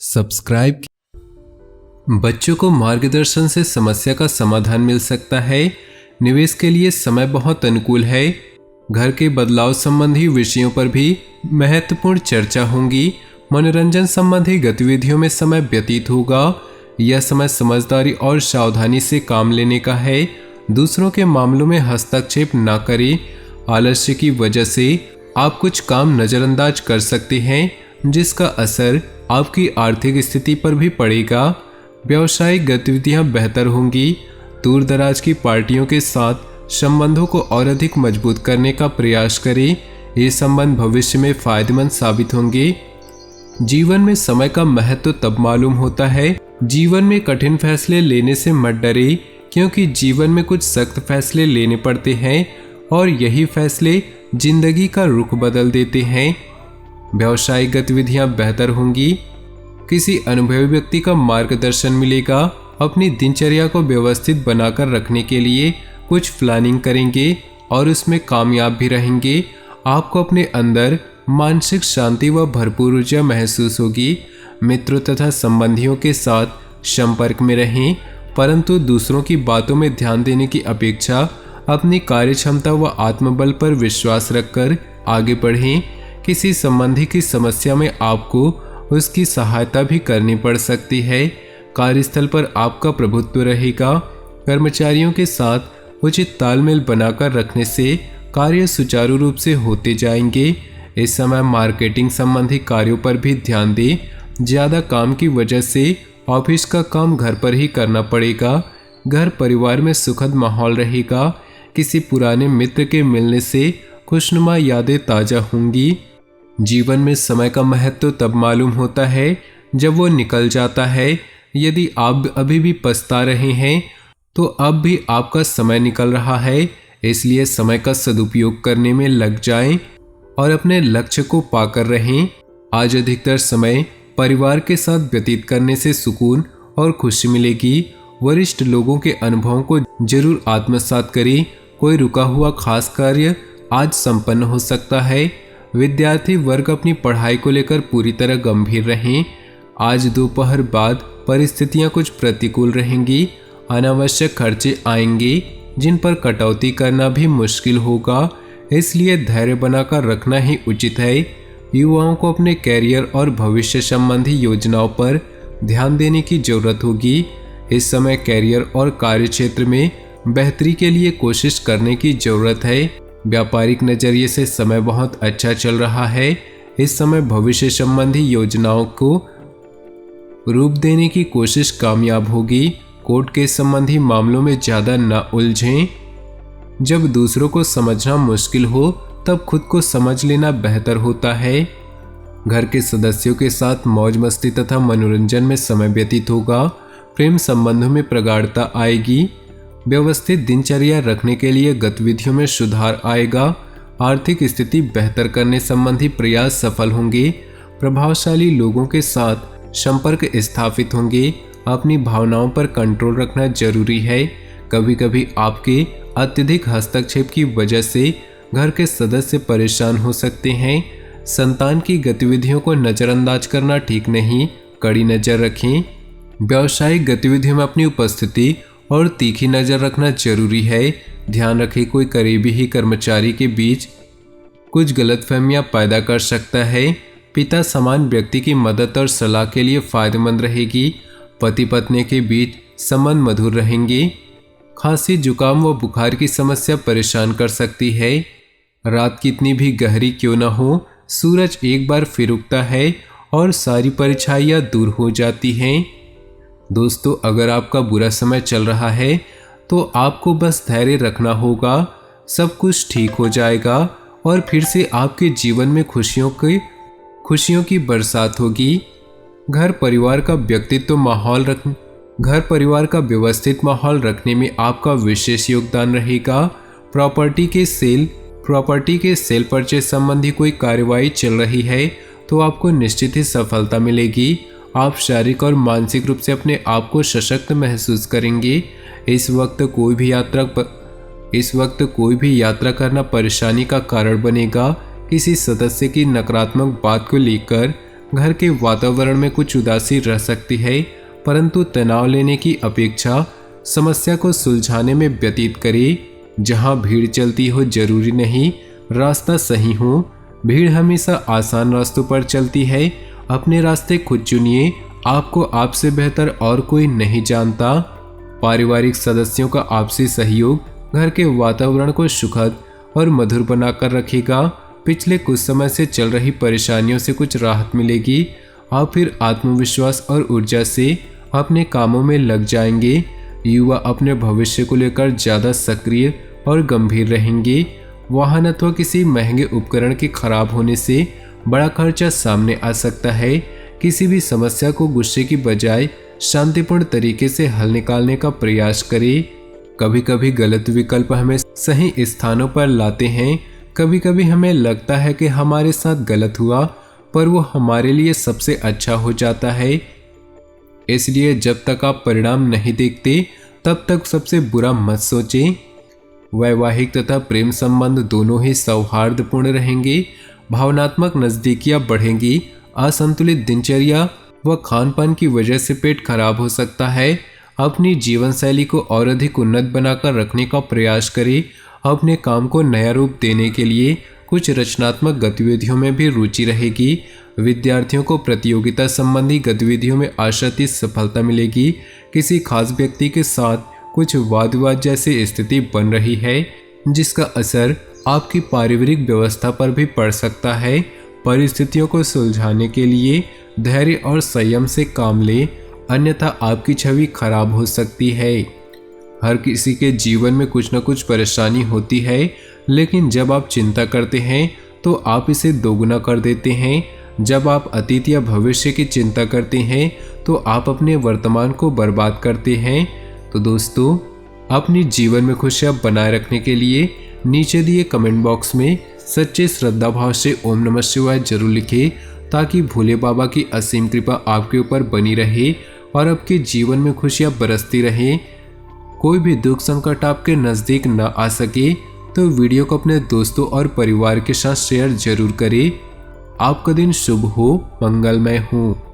Subscribe. बच्चों को मार्गदर्शन से समस्या का समाधान मिल सकता है। निवेश के लिए समय बहुत अनुकूल है। घर के बदलाव संबंधी विषयों पर भी महत्वपूर्ण चर्चा होगी। मनोरंजन संबंधी गतिविधियों में समय व्यतीत होगा। यह समय समझदारी और सावधानी से काम लेने का है। दूसरों के मामलों में हस्तक्षेप न करें। आलस्य की वजह से आप कुछ काम नजरअंदाज कर सकते हैं, जिसका असर आपकी आर्थिक स्थिति पर भी पड़ेगा। व्यावसायिक गतिविधियां बेहतर होंगी। दूर दराज की पार्टियों के साथ संबंधों को और अधिक मजबूत करने का प्रयास करें। ये संबंध भविष्य में फायदेमंद साबित होंगे। जीवन में समय का महत्व तब मालूम होता है। जीवन में कठिन फैसले लेने से मत डरे, क्योंकि जीवन में कुछ सख्त फैसले लेने पड़ते हैं और यही फैसले जिंदगी का रुख बदल देते हैं। व्यावसायिक गतिविधियां बेहतर होंगी। किसी अनुभवी व्यक्ति का मार्गदर्शन मिलेगा। अपनी दिनचर्या को व्यवस्थित बनाकर रखने के लिए कुछ प्लानिंग करेंगे और उसमें कामयाब भी रहेंगे। आपको अपने अंदर मानसिक शांति व भरपूर ऊर्जा महसूस होगी। मित्रों तथा संबंधियों के साथ संपर्क में रहें, परंतु दूसरों की बातों में ध्यान देने की अपेक्षा अपनी कार्यक्षमता व आत्मबल पर विश्वास रखकर आगे बढ़ें। किसी संबंधी की समस्या में आपको उसकी सहायता भी करनी पड़ सकती है। कार्यस्थल पर आपका प्रभुत्व रहेगा। कर्मचारियों के साथ उचित तालमेल बनाकर रखने से कार्य सुचारू रूप से होते जाएंगे। इस समय मार्केटिंग संबंधी कार्यों पर भी ध्यान दें। ज़्यादा काम की वजह से ऑफिस का काम घर पर ही करना पड़ेगा। घर परिवार में सुखद माहौल रहेगा। किसी पुराने मित्र के मिलने से खुशनुमा यादें ताज़ा होंगी। जीवन में समय का महत्व तब मालूम होता है जब वो निकल जाता है। यदि आप अभी भी पछता रहे हैं तो अब भी आपका समय निकल रहा है। इसलिए समय का सदुपयोग करने में लग जाएं और अपने लक्ष्य को पाकर रहें। आज अधिकतर समय परिवार के साथ व्यतीत करने से सुकून और खुशी मिलेगी। वरिष्ठ लोगों के अनुभवों को जरूर आत्मसात करें। कोई रुका हुआ खास कार्य आज संपन्न हो सकता है। विद्यार्थी वर्ग अपनी पढ़ाई को लेकर पूरी तरह गंभीर रहें। आज दोपहर बाद परिस्थितियां कुछ प्रतिकूल रहेंगी। अनावश्यक खर्चे आएंगे जिन पर कटौती करना भी मुश्किल होगा, इसलिए धैर्य बनाकर रखना ही उचित है। युवाओं को अपने कैरियर और भविष्य संबंधी योजनाओं पर ध्यान देने की जरूरत होगी। इस समय कैरियर और कार्यक्षेत्र में बेहतरी के लिए कोशिश करने की जरूरत है। व्यापारिक नजरिए से समय बहुत अच्छा चल रहा है। इस समय भविष्य संबंधी योजनाओं को रूप देने की कोशिश कामयाब होगी। कोर्ट के संबंधी मामलों में ज़्यादा न उलझें। जब दूसरों को समझना मुश्किल हो तब खुद को समझ लेना बेहतर होता है। घर के सदस्यों के साथ मौज मस्ती तथा मनोरंजन में समय व्यतीत होगा। प्रेम संबंधों में प्रगाढ़ता आएगी। व्यवस्थित दिनचर्या रखने के लिए गतिविधियों में सुधार आएगा। आर्थिक स्थिति बेहतर करने संबंधी प्रयास सफल होंगे। प्रभावशाली लोगों के साथ संपर्क स्थापित होंगे। अपनी भावनाओं पर कंट्रोल रखना जरूरी है। कभी कभी आपके अत्यधिक हस्तक्षेप की वजह से घर के सदस्य परेशान हो सकते हैं। संतान की गतिविधियों को नज़रअंदाज करना ठीक नहीं, कड़ी नज़र रखें। व्यावसायिक गतिविधियों में अपनी उपस्थिति और तीखी नज़र रखना जरूरी है। ध्यान रखें, कोई करीबी ही कर्मचारी के बीच कुछ गलतफहमियां पैदा कर सकता है। पिता समान व्यक्ति की मदद और सलाह के लिए फायदेमंद रहेगी। पति पत्नी के बीच संबंध मधुर रहेंगे। खांसी, जुकाम व बुखार की समस्या परेशान कर सकती है। रात कितनी भी गहरी क्यों न हो, सूरज एक बार फिर उगता है और सारी परछाइयाँ दूर हो जाती हैं। दोस्तों, अगर आपका बुरा समय चल रहा है तो आपको बस धैर्य रखना होगा। सब कुछ ठीक हो जाएगा और फिर से आपके जीवन में खुशियों की बरसात होगी। घर परिवार का व्यवस्थित माहौल रखने में आपका विशेष योगदान रहेगा। प्रॉपर्टी के सेल परचेज संबंधी कोई कार्यवाही चल रही है तो आपको निश्चित ही सफलता मिलेगी। आप शारीरिक और मानसिक रूप से अपने आप को सशक्त महसूस करेंगे। इस वक्त कोई भी यात्रा करना परेशानी का कारण बनेगा। किसी सदस्य की नकारात्मक बात को लेकर घर के वातावरण में कुछ उदासी रह सकती है, परंतु तनाव लेने की अपेक्षा समस्या को सुलझाने में व्यतीत करें। जहां भीड़ चलती हो जरूरी नहीं रास्ता सही हो। भीड़ हमेशा आसान रास्तों पर चलती है। अपने रास्ते खुद चुनिए, आपको आपसे बेहतर और कोई नहीं जानता। पारिवारिक सदस्यों का आपसी सहयोग घर के वातावरण को सुखद और मधुर बनाकर रखेगा। पिछले कुछ समय से चल रही परेशानियों से कुछ राहत मिलेगी। आप फिर आत्मविश्वास और ऊर्जा से अपने कामों में लग जाएंगे। युवा अपने भविष्य को लेकर ज़्यादा सक्रिय और गंभीर रहेंगे। वाहन अथवा किसी महंगे उपकरण के खराब होने से बड़ा खर्चा सामने आ सकता है। किसी भी समस्या को गुस्से की बजाय शांतिपूर्ण तरीके से हल निकालने का प्रयास करें। कभी कभी गलत विकल्प हमें सही स्थानों पर लाते हैं। कभी कभी हमें लगता है कि हमारे साथ गलत हुआ, पर वो हमारे लिए सबसे अच्छा हो जाता है। इसलिए जब तक आप परिणाम नहीं देखते तब तक सबसे बुरा मत सोचें। वैवाहिक तथा प्रेम संबंध दोनों ही सौहार्दपूर्ण रहेंगे। भावनात्मक नजदीकियां बढ़ेंगी। असंतुलित दिनचर्या व खान-पान की वजह से पेट खराब हो सकता है। अपनी जीवन शैली को और अधिक उन्नत बनाकर रखने का प्रयास करें। अपने काम को नया रूप देने के लिए कुछ रचनात्मक गतिविधियों में भी रुचि रहेगी। विद्यार्थियों को प्रतियोगिता संबंधी गतिविधियों में आशातीत सफलता मिलेगी। किसी खास व्यक्ति के साथ कुछ वाद विवाद जैसी स्थिति बन रही है, जिसका असर आपकी पारिवारिक व्यवस्था पर भी पड़ सकता है। परिस्थितियों को सुलझाने के लिए धैर्य और संयम से काम लें, अन्यथा आपकी छवि खराब हो सकती है। हर किसी के जीवन में कुछ न कुछ परेशानी होती है, लेकिन जब आप चिंता करते हैं तो आप इसे दोगुना कर देते हैं। जब आप अतीत या भविष्य की चिंता करते हैं तो आप अपने वर्तमान को बर्बाद करते हैं। तो दोस्तों, अपने जीवन में खुशियाँ बनाए रखने के लिए नीचे दिए कमेंट बॉक्स में सच्चे श्रद्धा भाव से ओम नमः शिवाय जरूर लिखें, ताकि भोले बाबा की असीम कृपा आपके ऊपर बनी रहे और आपके जीवन में खुशियाँ बरसती रहें। कोई भी दुख संकट आपके नज़दीक न आ सके तो वीडियो को अपने दोस्तों और परिवार के साथ शेयर जरूर करें। आपका दिन शुभ हो, मंगलमय हो।